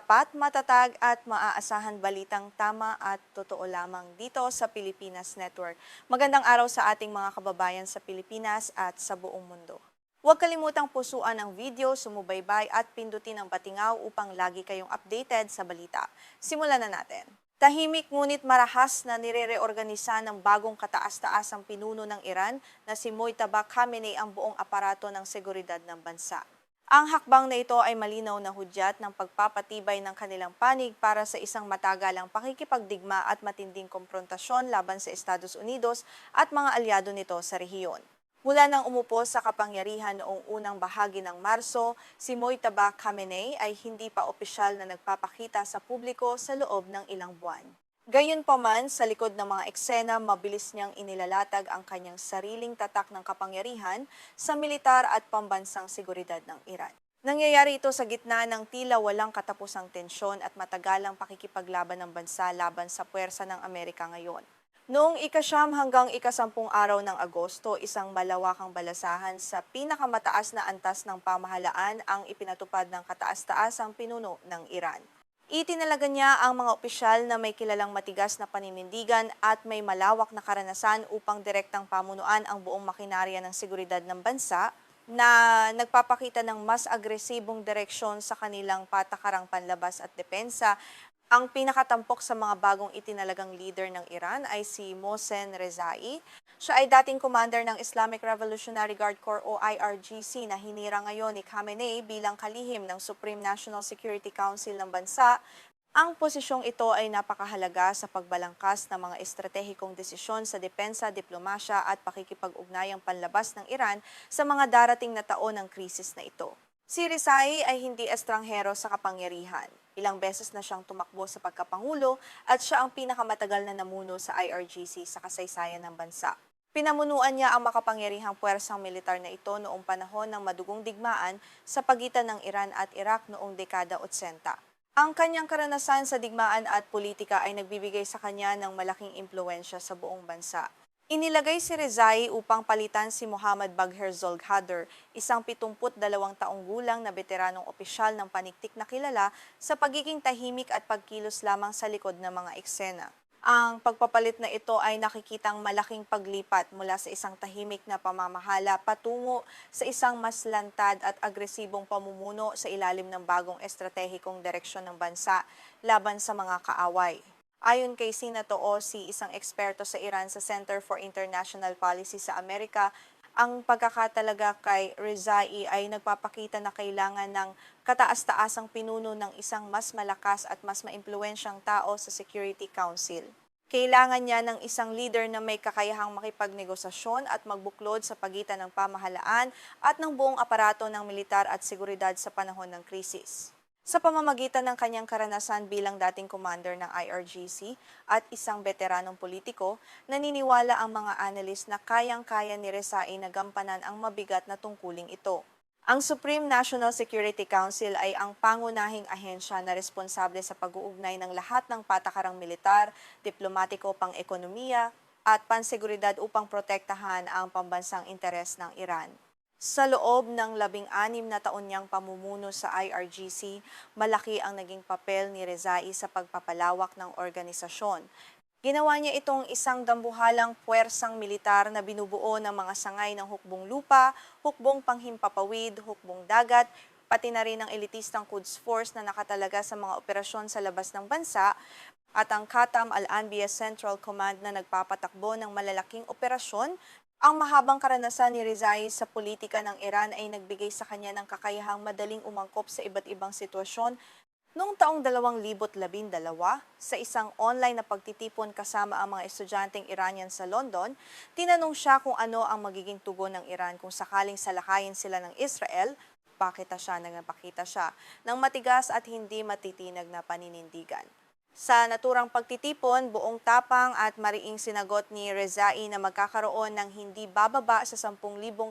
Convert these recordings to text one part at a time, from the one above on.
tapat, matatag at maaasahan balitang tama at totoo lamang dito sa Pilipinas Network. Magandang araw sa ating mga kababayan sa Pilipinas at sa buong mundo. Huwag kalimutang pusuan ang video, sumubaybay at pindutin ang batingaw upang lagi kayong updated sa balita. Simulan na natin. Tahimik ngunit marahas na nire-reorganisa ng bagong kataas-taasang pinuno ng Iran na si Mojtaba Khamenei ang buong aparato ng seguridad ng bansa. Ang hakbang na ito ay malinaw na hudyat ng pagpapatibay ng kanilang panig para sa isang matagalang pakikipagdigma at matinding komprontasyon laban sa Estados Unidos at mga alyado nito sa rehiyon. Mula nang umupo sa kapangyarihan noong unang bahagi ng Marso, si Mojtaba Khamenei ay hindi pa opisyal na nagpapakita sa publiko sa loob ng ilang buwan. Gayunpaman, sa likod ng mga eksena, mabilis niyang inilalatag ang kanyang sariling tatak ng kapangyarihan sa militar at pambansang seguridad ng Iran. Nangyayari ito sa gitna ng tila walang katapusang tensyon at matagalang pakikipaglaban ng bansa laban sa puwersa ng Amerika ngayon. Noong ika-9 hanggang ika-10 araw ng Agosto, isang malawakang balasahan sa pinakamataas na antas ng pamahalaan ang ipinatupad ng kataas-taasang pinuno ng Iran. Itinalaga niya ang mga opisyal na may kilalang matigas na paninindigan at may malawak na karanasan upang direktang pamunuan ang buong makinarya ng seguridad ng bansa na nagpapakita ng mas agresibong direksyon sa kanilang patakarang panlabas at depensa. Ang pinakatampok sa mga bagong itinalagang leader ng Iran ay si Mohsen Rezai. Siya ay dating commander ng Islamic Revolutionary Guard Corps o IRGC na hinira ngayon ni Khamenei bilang kalihim ng Supreme National Security Council ng bansa. Ang posisyong ito ay napakahalaga sa pagbalangkas ng mga estratehikong desisyon sa depensa, diplomasya at pakikipag-ugnayang panlabas ng Iran sa mga darating na taon ng krisis na ito. Si Rezai ay hindi estranghero sa kapangyarihan. Ilang beses na siyang tumakbo sa pagkapangulo at siya ang pinakamatagal na namuno sa IRGC sa kasaysayan ng bansa. Pinamunuan niya ang makapangyarihang puwersang militar na ito noong panahon ng madugong digmaan sa pagitan ng Iran at Iraq noong dekada 80. Ang kanyang karanasan sa digmaan at politika ay nagbibigay sa kanya ng malaking impluwensya sa buong bansa. Inilagay si Rezai upang palitan si Mohammad Bagher Zolghadr, isang 72 taong gulang na veteranong opisyal ng paniktik na kilala sa pagiging tahimik at pagkilos lamang sa likod ng mga eksena. Ang pagpapalit na ito ay nakikitang malaking paglipat mula sa isang tahimik na pamamahala patungo sa isang mas lantad at agresibong pamumuno sa ilalim ng bagong estratehikong direksyon ng bansa laban sa mga kaaway. Ayon kay Sina Toosi, isang eksperto sa Iran sa Center for International Policy sa Amerika, ang pagkakatalaga kay Rezai ay nagpapakita na kailangan ng kataas-taasang pinuno ng isang mas malakas at mas maimpluwensyang tao sa Security Council. Kailangan niya ng isang leader na may kakayahang makipagnegosasyon at magbuklod sa pagitan ng pamahalaan at ng buong aparato ng militar at seguridad sa panahon ng krisis. Sa pamamagitan ng kanyang karanasan bilang dating commander ng IRGC at isang veteranong politiko, naniniwala ang mga analyst na kayang-kaya ni Rezai na gampanan ang mabigat na tungkuling ito. Ang Supreme National Security Council ay ang pangunahing ahensya na responsable sa pag-uugnay ng lahat ng patakarang militar, diplomatiko, pang-ekonomiya at panseguridad upang protektahan ang pambansang interes ng Iran. Sa loob ng 16 na taon niyang pamumuno sa IRGC, malaki ang naging papel ni Rezai sa pagpapalawak ng organisasyon. Ginawa niya itong isang dambuhalang puwersang militar na binubuo ng mga sangay ng hukbong lupa, hukbong panghimpapawid, hukbong dagat, pati na rin ang elitistang Quds Force na nakatalaga sa mga operasyon sa labas ng bansa, at ang Qatam Al-Anbiya Central Command na nagpapatakbo ng malalaking operasyon. Ang mahabang karanasan ni Rezai sa politika ng Iran ay nagbigay sa kanya ng kakayahang madaling umangkop sa iba't ibang sitwasyon. Noong taong 2012, sa isang online na pagtitipon kasama ang mga estudyanteng Iranian sa London, tinanong siya kung ano ang magiging tugon ng Iran kung sakaling salakayin sila ng Israel. Nagpakita siya ng matigas at hindi matitinag na paninindigan. Sa naturang pagtitipon, buong tapang at mariing sinagot ni Rezai na magkakaroon ng hindi bababa sa 10,000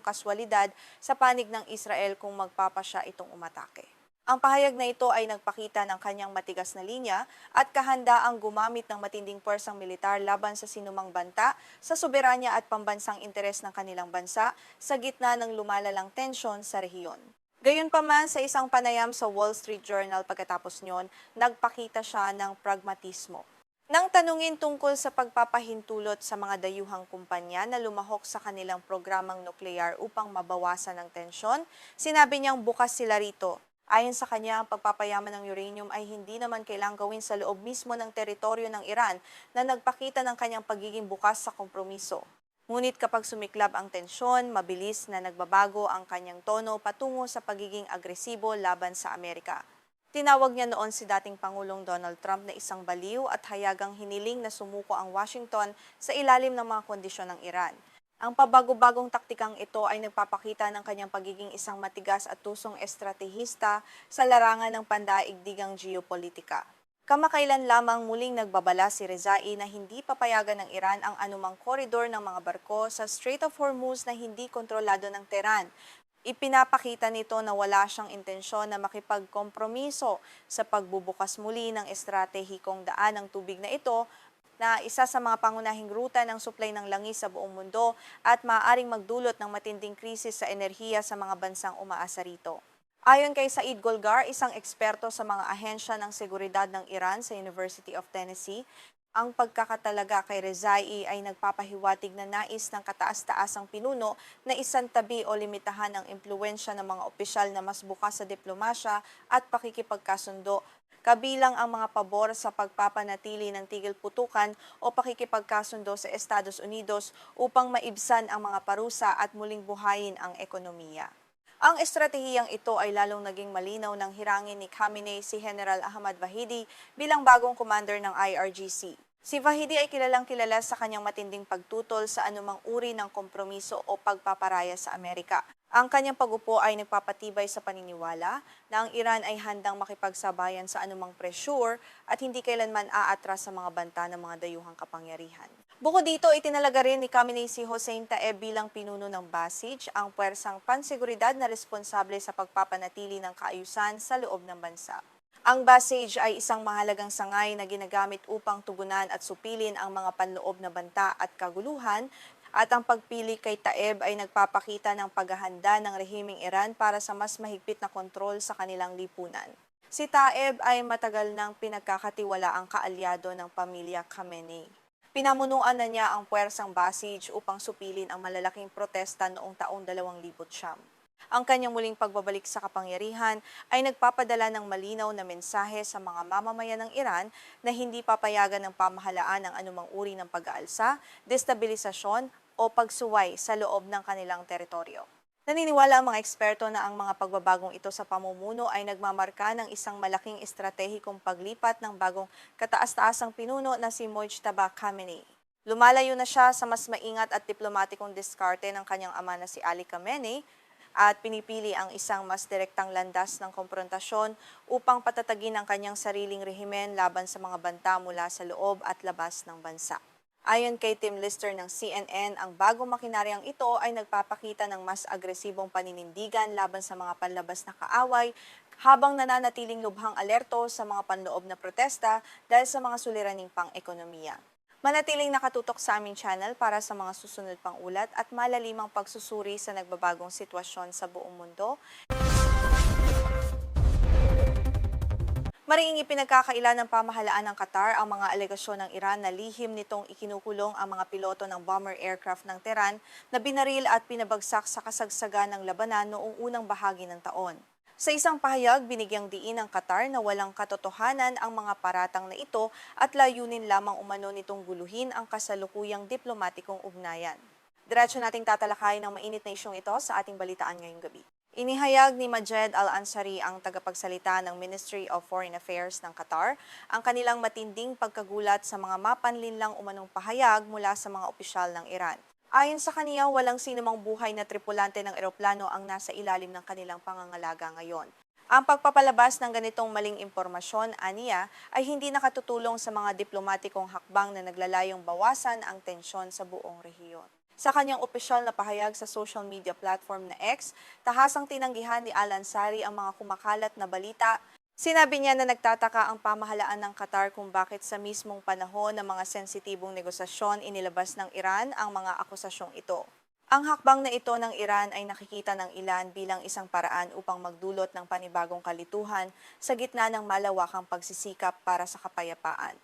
kaswalidad sa panig ng Israel kung magpapasya itong umatake. Ang pahayag na ito ay nagpakita ng kanyang matigas na linya at kahandaang gumamit ng matinding puwersang militar laban sa sinumang banta sa soberanya at pambansang interes ng kanilang bansa sa gitna ng lumalalang tensyon sa rehiyon. Gayunpaman, sa isang panayam sa Wall Street Journal pagkatapos nyon, nagpakita siya ng pragmatismo. Nang tanungin tungkol sa pagpapahintulot sa mga dayuhang kumpanya na lumahok sa kanilang programang nuklear upang mabawasan ang tensyon, sinabi niyang bukas sila rito. Ayon sa kanya, ang pagpapayaman ng uranium ay hindi naman kailangang gawin sa loob mismo ng teritoryo ng Iran na nagpakita ng kanyang pagiging bukas sa kompromiso. Ngunit kapag sumiklab ang tensyon, mabilis na nagbabago ang kanyang tono patungo sa pagiging agresibo laban sa Amerika. Tinawag niya noon si dating Pangulong Donald Trump na isang baliw at hayagang hiniling na sumuko ang Washington sa ilalim ng mga kondisyon ng Iran. Ang pabago-bagong taktikang ito ay nagpapakita ng kanyang pagiging isang matigas at tusong estratehista sa larangan ng pandaigdigang geopolitika. Kamakailan lamang muling nagbabala si Rezai na hindi papayagan ng Iran ang anumang koridor ng mga barko sa Strait of Hormuz na hindi kontrolado ng Tehran. Ipinapakita nito na wala siyang intensyon na makipagkompromiso sa pagbubukas muli ng estratehikong daan ng tubig na ito na isa sa mga pangunahing ruta ng supply ng langis sa buong mundo at maaaring magdulot ng matinding krisis sa enerhiya sa mga bansang umaasa rito. Ayon kay Said Golgar, isang eksperto sa mga ahensya ng seguridad ng Iran sa University of Tennessee, ang pagkakatalaga kay Rezai ay nagpapahiwatig na nais ng kataas-taasang pinuno na isantabi o limitahan ang impluensya ng mga opisyal na mas bukas sa diplomasya at pakikipagkasundo, kabilang ang mga pabor sa pagpapanatili ng tigil putukan o pakikipagkasundo sa Estados Unidos upang maibsan ang mga parusa at muling buhayin ang ekonomiya. Ang estratehiyang ito ay lalong naging malinaw nang hirangin ni Khamenei si General Ahmad Vahidi bilang bagong commander ng IRGC. Si Vahidi ay kilalang-kilala sa kanyang matinding pagtutol sa anumang uri ng kompromiso o pagpaparaya sa Amerika. Ang kanyang pag-upo ay nagpapatibay sa paniniwala na ang Iran ay handang makipagsabayan sa anumang pressure at hindi kailanman aatras sa mga banta ng mga dayuhang kapangyarihan. Bukod dito, itinalaga rin ni Khamenei si Hossein Taeb bilang pinuno ng Basij, ang puwersang panseguridad na responsable sa pagpapanatili ng kaayusan sa loob ng bansa. Ang Basij ay isang mahalagang sangay na ginagamit upang tugunan at supilin ang mga panloob na banta at kaguluhan, at ang pagpili kay Taeb ay nagpapakita ng paghahanda ng rehimeng Iran para sa mas mahigpit na kontrol sa kanilang lipunan. Si Taeb ay matagal nang pinagkakatiwalaang kaalyado ng pamilya Khamenei. Pinamunuan na niya ang puwersang Basij upang supilin ang malalaking protesta noong taong 2009. Ang kanyang muling pagbabalik sa kapangyarihan ay nagpapadala ng malinaw na mensahe sa mga mamamayan ng Iran na hindi papayagan ng pamahalaan ang anumang uri ng pag-aalsa, destabilisasyon o pagsuway sa loob ng kanilang teritoryo. Naniniwala ang mga eksperto na ang mga pagbabagong ito sa pamumuno ay nagmamarka ng isang malaking estratehikong paglipat ng bagong kataas-taasang pinuno na si Mojtaba Khamenei. Lumalayo na siya sa mas maingat at diplomatikong diskarte ng kanyang ama na si Ali Khamenei at pinipili ang isang mas direktang landas ng konfrontasyon upang patatagin ang kanyang sariling rehimen laban sa mga banta mula sa loob at labas ng bansa. Ayon kay Tim Lister ng CNN, ang bagong makinaryang ito ay nagpapakita ng mas agresibong paninindigan laban sa mga panlabas na kaaway habang nananatiling lubhang alerto sa mga panloob na protesta dahil sa mga suliraning pang-ekonomiya. Manatiling nakatutok sa aming channel para sa mga susunod pang ulat at malalimang pagsusuri sa nagbabagong sitwasyon sa buong mundo. Mariing ipinagkakaila ng pamahalaan ng Qatar ang mga alegasyon ng Iran na lihim nitong ikinukulong ang mga piloto ng bomber aircraft ng Tehran na binaril at pinabagsak sa kasagsagan ng labanan noong unang bahagi ng taon. Sa isang pahayag, binigyang diin ng Qatar na walang katotohanan ang mga paratang na ito at layunin lamang umano nitong guluhin ang kasalukuyang diplomatikong ugnayan. Diretso nating tatalakayin ang mainit na isyong ito sa ating balitaan ngayong gabi. Inihayag ni Majed Al-Ansari, ang tagapagsalita ng Ministry of Foreign Affairs ng Qatar, ang kanilang matinding pagkagulat sa mga mapanlinlang umanong pahayag mula sa mga opisyal ng Iran. Ayon sa kaniya, walang sinumang buhay na tripulante ng eroplano ang nasa ilalim ng kanilang pangangalaga ngayon. Ang pagpapalabas ng ganitong maling impormasyon, aniya, ay hindi nakatutulong sa mga diplomatikong hakbang na naglalayong bawasan ang tensyon sa buong rehiyon. Sa kanyang opisyal na pahayag sa social media platform na X, tahasang tinanggihan ni Al-Ansari ang mga kumakalat na balita. Sinabi niya na nagtataka ang pamahalaan ng Qatar kung bakit sa mismong panahon ng mga sensitibong negosasyon inilabas ng Iran ang mga akusasyong ito. Ang hakbang na ito ng Iran ay nakikita ng ilan bilang isang paraan upang magdulot ng panibagong kalituhan sa gitna ng malawakang pagsisikap para sa kapayapaan.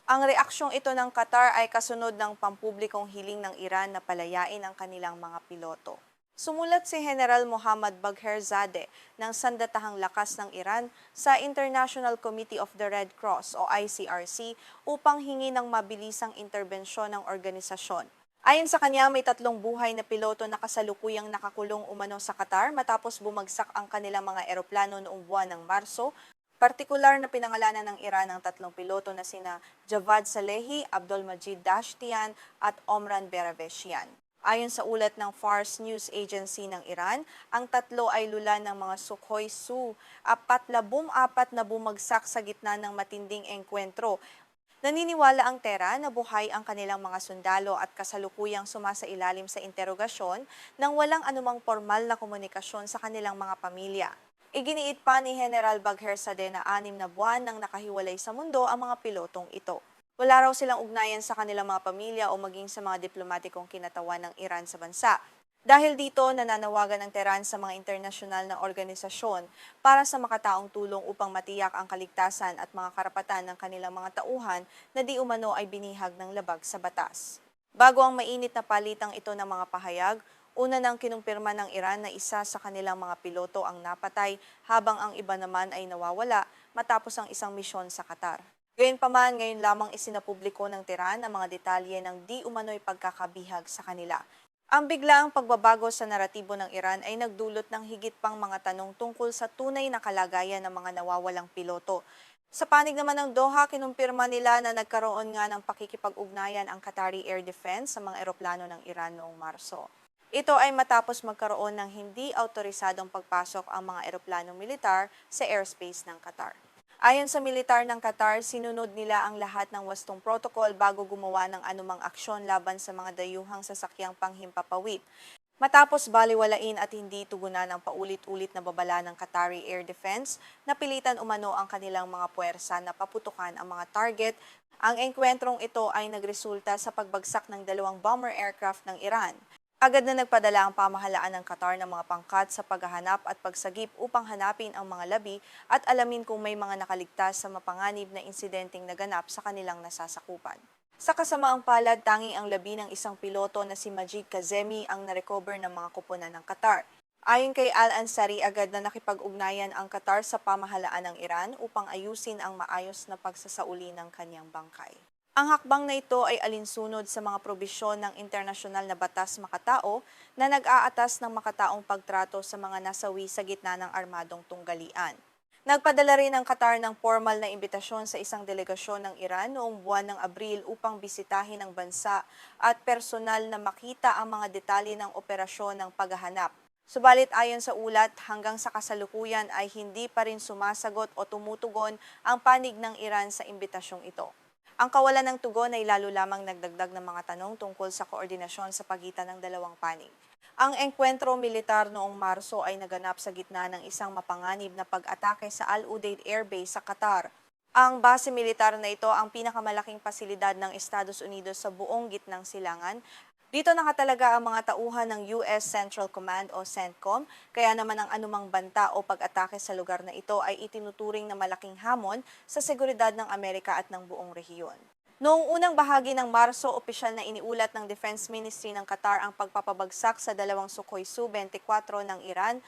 Ang reaksyong ito ng Qatar ay kasunod ng pampublikong hiling ng Iran na palayain ang kanilang mga piloto. Sumulat si General Mohammad Bagherzadeh ng Sandatahang Lakas ng Iran sa International Committee of the Red Cross o ICRC upang hingi ng mabilisang interbensyon ng organisasyon. Ayon sa kanya, may 3 buhay na piloto na kasalukuyang nakakulong umano sa Qatar matapos bumagsak ang kanilang mga eroplano noong buwan ng Marso. Partikular na pinangalanan ng Iran ang 3 piloto na sina Javad Salehi, Abdul Majid Dashtian at Omran Beraveshian. Ayon sa ulat ng Fars News Agency ng Iran, ang 3 ay lula ng mga Sukhoi Su-24 na bumagsak sa gitna ng matinding engkwentro. Naniniwala ang Tera na buhay ang kanilang mga sundalo at kasalukuyang sumasailalim sa interogasyon nang walang anumang formal na komunikasyon sa kanilang mga pamilya. Iginiit pa ni General Bagherzadeh na 6 na buwan nang nakahiwalay sa mundo ang mga pilotong ito. Wala raw silang ugnayan sa kanilang mga pamilya o maging sa mga diplomatikong kinatawan ng Iran sa bansa. Dahil dito, nananawagan ang Tehran sa mga internasyonal na organisasyon para sa makataong tulong upang matiyak ang kaligtasan at mga karapatan ng kanilang mga tauhan na di umano ay binihag ng labag sa batas. Bago ang mainit na palitang ito ng mga pahayag, una nang kinumpirma ng Iran na isa sa kanilang mga piloto ang napatay habang ang iba naman ay nawawala matapos ang isang misyon sa Qatar. Gayunpaman, ngayon lamang isinapubliko ng Tehran ang mga detalye ng di umano'y pagkakabihag sa kanila. Ang biglaang pagbabago sa naratibo ng Iran ay nagdulot ng higit pang mga tanong tungkol sa tunay na kalagayan ng mga nawawalang piloto. Sa panig naman ng Doha, kinumpirma nila na nagkaroon nga ng pakikipag-ugnayan ang Qatari Air Defense sa mga eroplano ng Iran noong Marso. Ito ay matapos magkaroon ng hindi autorisadong pagpasok ang mga eroplanong militar sa airspace ng Qatar. Ayon sa militar ng Qatar, sinunod nila ang lahat ng wastong protocol bago gumawa ng anumang aksyon laban sa mga dayuhang sasakyang panghimpapawid. Matapos baliwalain at hindi tugunan ang paulit-ulit na babala ng Qatari Air Defense, napilitan umano ang kanilang mga puwersa na paputukan ang mga target. Ang engkwentrong ito ay nagresulta sa pagbagsak ng 2 bomber aircraft ng Iran. Agad na nagpadala ang pamahalaan ng Qatar ng mga pangkat sa paghahanap at pagsagip upang hanapin ang mga labi at alamin kung may mga nakaligtas sa mapanganib na insidenteng naganap sa kanilang nasasakupan. Sa kasamaang palad, tanging ang labi ng isang piloto na si Majid Kazemi ang narecover ng mga kupunan ng Qatar. Ayon kay Al-Ansari, agad na nakipag-ugnayan ang Qatar sa pamahalaan ng Iran upang ayusin ang maayos na pagsasauli ng kanyang bangkay. Ang hakbang na ito ay alinsunod sa mga probisyon ng internasyonal na batas makatao na nag-aatas ng makataong pagtrato sa mga nasawi sa gitna ng armadong tunggalian. Nagpadala rin ang Qatar ng formal na imbitasyon sa isang delegasyon ng Iran noong buwan ng Abril upang bisitahin ang bansa at personal na makita ang mga detalye ng operasyon ng paghahanap. Subalit ayon sa ulat, hanggang sa kasalukuyan ay hindi pa rin sumasagot o tumutugon ang panig ng Iran sa imbitasyong ito. Ang kawalan ng tugon ay lalo lamang nagdagdag ng mga tanong tungkol sa koordinasyon sa pagitan ng dalawang panig. Ang engkwentro militar noong Marso ay naganap sa gitna ng isang mapanganib na pag-atake sa Al Udeid Air Base sa Qatar. Ang base militar na ito ang pinakamalaking pasilidad ng Estados Unidos sa buong gitnang silangan. Dito nakatalaga ang mga tauhan ng US Central Command o CENTCOM, kaya naman ang anumang banta o pag-atake sa lugar na ito ay itinuturing na malaking hamon sa seguridad ng Amerika at ng buong rehiyon. Noong unang bahagi ng Marso, opisyal na iniulat ng Defense Ministry ng Qatar ang pagpapabagsak sa 2 Sukhoi Su-24 ng Iran.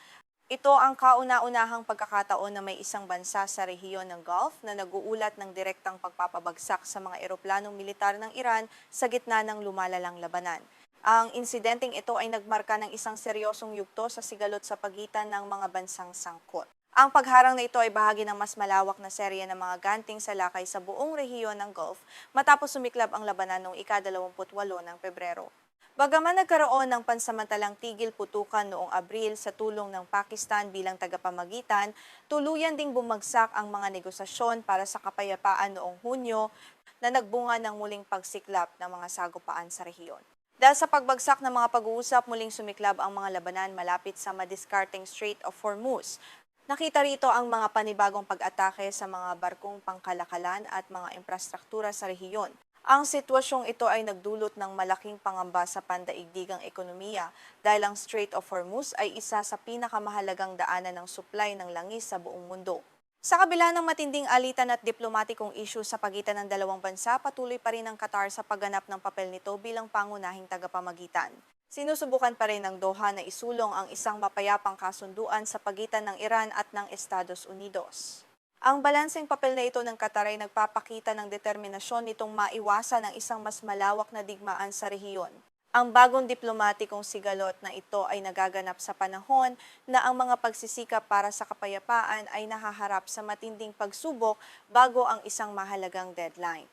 Ito ang kauna-unahang pagkakataon na may isang bansa sa rehiyon ng Gulf na nag-uulat ng direktang pagpapabagsak sa mga eroplanong militar ng Iran sa gitna ng lumalalang labanan. Ang insidenteng ito ay nagmarka ng isang seryosong yugto sa sigalot sa pagitan ng mga bansang sangkot. Ang pagharang na ito ay bahagi ng mas malawak na serye ng mga ganting salakay sa buong rehiyon ng Gulf matapos sumiklab ang labanan noong ika-28 ng Pebrero. Bagaman nagkaroon ng pansamantalang tigil putukan noong Abril sa tulong ng Pakistan bilang tagapamagitan, tuluyan ding bumagsak ang mga negosasyon para sa kapayapaan noong Hunyo na nagbunga ng muling pagsiklab ng mga sagupaan sa rehiyon. Dahil sa pagbagsak ng mga pag-uusap, muling sumiklab ang mga labanan malapit sa madiskarteng Strait of Hormuz. Nakita rito ang mga panibagong pag-atake sa mga barkong pangkalakalan at mga infrastruktura sa rehiyon. Ang sitwasyong ito ay nagdulot ng malaking pangamba sa pandaigdigang ekonomiya dahil ang Strait of Hormuz ay isa sa pinakamahalagang daanan ng supply ng langis sa buong mundo. Sa kabila ng matinding alitan at diplomatikong issue sa pagitan ng dalawang bansa, patuloy pa rin ang Qatar sa pagganap ng papel nito bilang pangunahing tagapamagitan. Sinusubukan pa rin ng Doha na isulong ang isang mapayapang kasunduan sa pagitan ng Iran at ng Estados Unidos. Ang balanseng papel na ito ng Qatar ay nagpapakita ng determinasyon nitong maiwasan ang isang mas malawak na digmaan sa rehiyon. Ang bagong diplomatikong sigalot na ito ay nagaganap sa panahon na ang mga pagsisikap para sa kapayapaan ay nahaharap sa matinding pagsubok bago ang isang mahalagang deadline.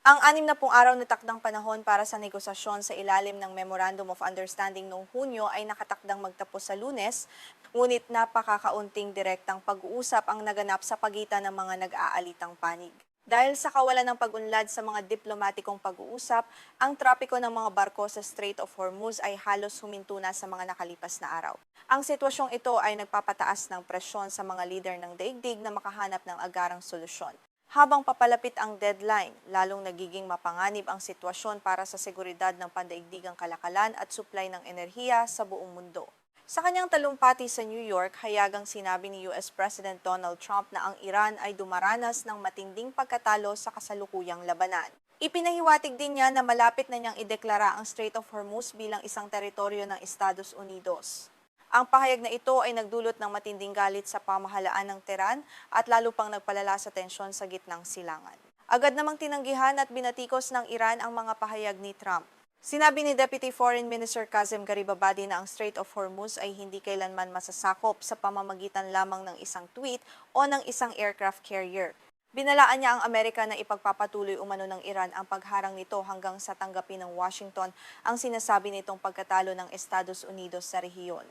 Ang 60 araw na takdang panahon para sa negosasyon sa ilalim ng Memorandum of Understanding noong Hunyo ay nakatakdang magtapos sa Lunes, ngunit napakakaunting direktang pag-uusap ang naganap sa pagitan ng mga nag-aalitang panig. Dahil sa kawalan ng pag-unlad sa mga diplomatikong pag-uusap, ang trapiko ng mga barko sa Strait of Hormuz ay halos huminto na sa mga nakalipas na araw. Ang sitwasyong ito ay nagpapataas ng presyon sa mga lider ng daigdig na makahanap ng agarang solusyon. Habang papalapit ang deadline, lalong nagiging mapanganib ang sitwasyon para sa seguridad ng pandaigdigang kalakalan at supply ng enerhiya sa buong mundo. Sa kanyang talumpati sa New York, hayagang sinabi ni US President Donald Trump na ang Iran ay dumaranas ng matinding pagkatalo sa kasalukuyang labanan. Ipinahiwatig din niya na malapit na niyang ideklara ang Strait of Hormuz bilang isang teritoryo ng Estados Unidos. Ang pahayag na ito ay nagdulot ng matinding galit sa pamahalaan ng Tehran at lalo pang nagpalala sa tensyon sa gitnang silangan. Agad namang tinanggihan at binatikos ng Iran ang mga pahayag ni Trump. Sinabi ni Deputy Foreign Minister Kazem Garibabadi na ang Strait of Hormuz ay hindi kailanman masasakop sa pamamagitan lamang ng isang tweet o ng isang aircraft carrier. Binalaan niya ang Amerika na ipagpapatuloy umano ng Iran ang pagharang nito hanggang sa tanggapin ng Washington ang sinasabi nitong pagkatalo ng Estados Unidos sa rehiyon.